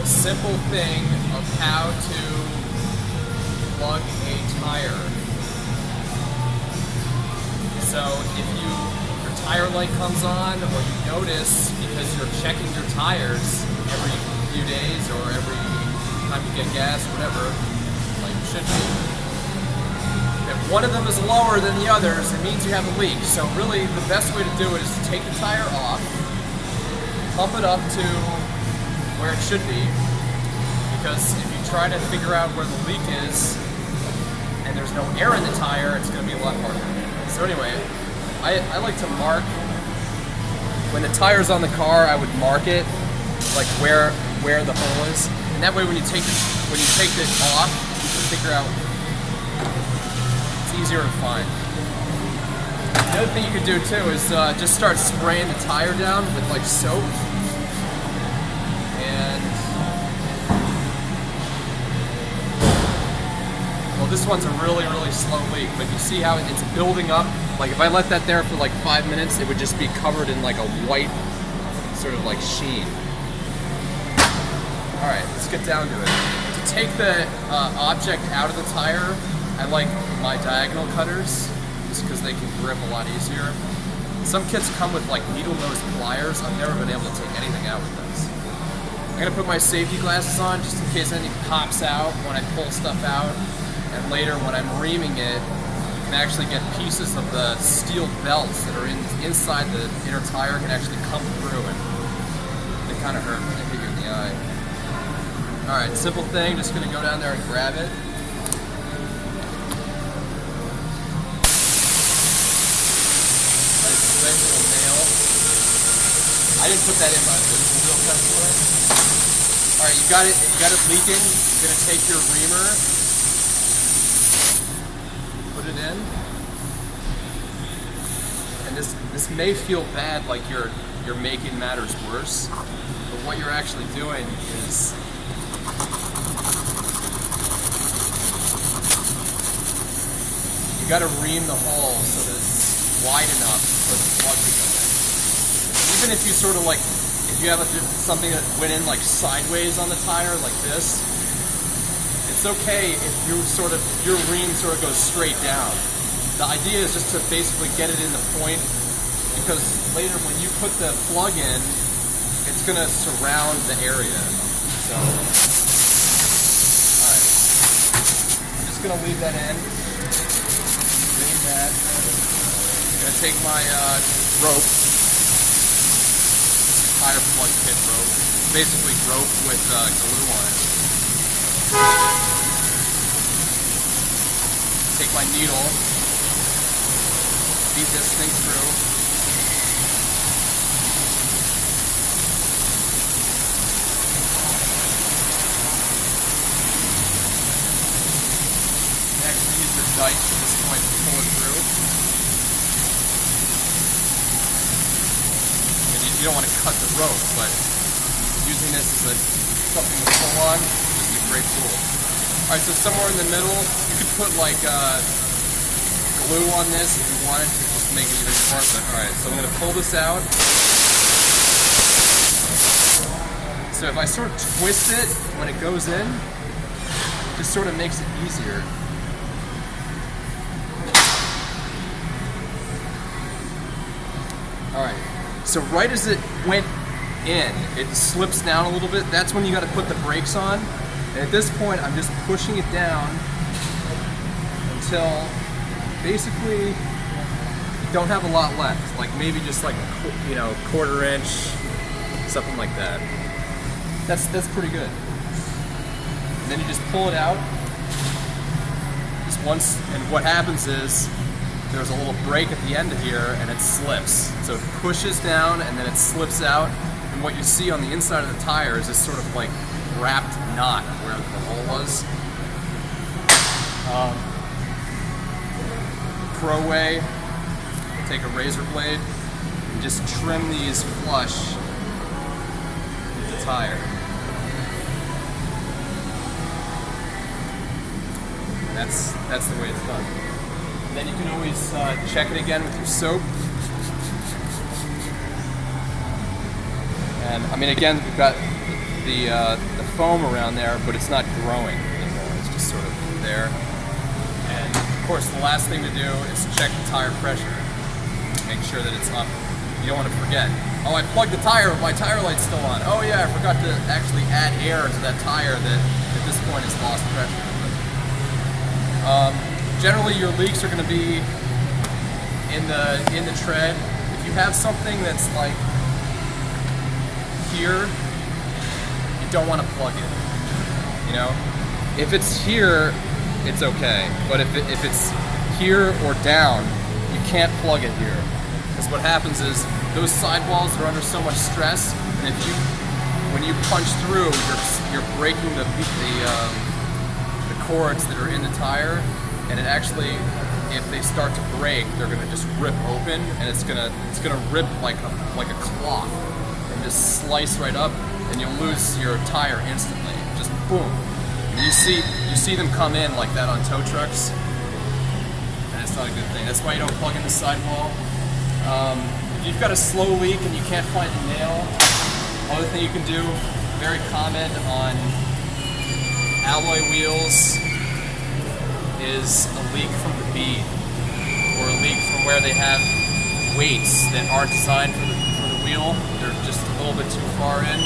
a simple thing of how to plug a tire. So if your tire light comes on, or you notice because you're checking your tires every few days or every time you get gas, whatever, like you should be. If one of them is lower than the others, it means you have a leak. So really the best way to do it is to take the tire off, pump it up to where it should be, because if you try to figure out where the leak is and there's no air in the tire, it's going to be a lot harder. So anyway, I like to mark, when the tire's on the car, I would mark it, like where the hole is. And that way when you take it off, you can figure out, it's easier to find. The other thing you could do too is just start spraying the tire down with like soap. This one's a really, really slow leak, but you see how it's building up? Like if I let that there for like 5 minutes, it would just be covered in like a white sort of like sheen. All right, let's get down to it. To take the object out of the tire, I like my diagonal cutters, just because they can grip a lot easier. Some kits come with like needle nose pliers. I've never been able to take anything out with those. I'm gonna put my safety glasses on just in case anything pops out when I pull stuff out. And later, when I'm reaming it, you can actually get pieces of the steel belts that are inside the inner tire can actually come through, and they kind of hurt when they hit you in the eye. All right, simple thing, just gonna go down there and grab it. Nice quick little nail. I didn't put that in, by the way, this is real test play. All right, you got it leaking. You're gonna take your reamer, put it in, and this may feel bad, like you're making matters worse, but what you're actually doing is you got to ream the hole so that it's wide enough for the plug to go in. Even if you sort of like, if you have something that went in like sideways on the tire like this, it's okay if your ream sort of goes straight down. The idea is just to basically get it in the point, because later when you put the plug in, it's going to surround the area. So, alright. I'm just going to leave that in. Ream that. I'm going to take my rope, tire plug kit rope. It's basically rope with glue on it. Take my needle, feed this thing through. You can actually use your knife at this point to pull it through. And you don't want to cut the rope, but using this as something to pull on is a great tool. Alright, so somewhere in the middle, you could put like glue on this if you wanted to just make it even more, but alright, so I'm going to pull this out. So if I sort of twist it when it goes in, it just sort of makes it easier. Alright, so right as it went in, it slips down a little bit. That's when you got to put the brakes on. And at this point, I'm just pushing it down until basically you don't have a lot left. Like maybe just like a quarter inch, something like that. That's pretty good. And then you just pull it out. Just once, and what happens is there's a little break at the end of here, and it slips. So it pushes down, and then it slips out. And what you see on the inside of the tire is this sort of like wrapped knot where the hole was. Pro way, take a razor blade and just trim these flush with the tire. And that's the way it's done. And then you can always check it again with your soap. And I mean, again, we've got the foam around there, but it's not growing anymore. It's just sort of there. And of course, the last thing to do is check the tire pressure. Make sure that it's up. You don't want to forget. Oh, I plugged the tire, but my tire light's still on. Oh yeah, I forgot to actually add air to that tire that at this point has lost pressure. Generally, your leaks are going to be in the tread. If you have something that's like here, you don't want to plug it. You know, if it's here, it's okay. But if it's here or down, you can't plug it here. Because what happens is those sidewalls are under so much stress, and when you punch through, you're breaking the cords that are in the tire, and it actually, if they start to break, they're gonna just rip open, and it's gonna rip like a cloth and just slice right up, and you'll lose your tire instantly. Just boom. And you see them come in like that on tow trucks, and it's not a good thing. That's why you don't plug in the sidewall. If you've got a slow leak and you can't find a nail, another thing you can do, very common on alloy wheels, is a leak from the bead, or a leak from where they have weights that aren't designed for the wheel. They're just a little bit too far in,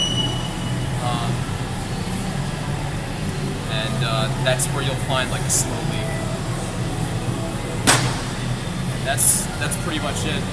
and that's where you'll find like a slow leak. And that's pretty much it.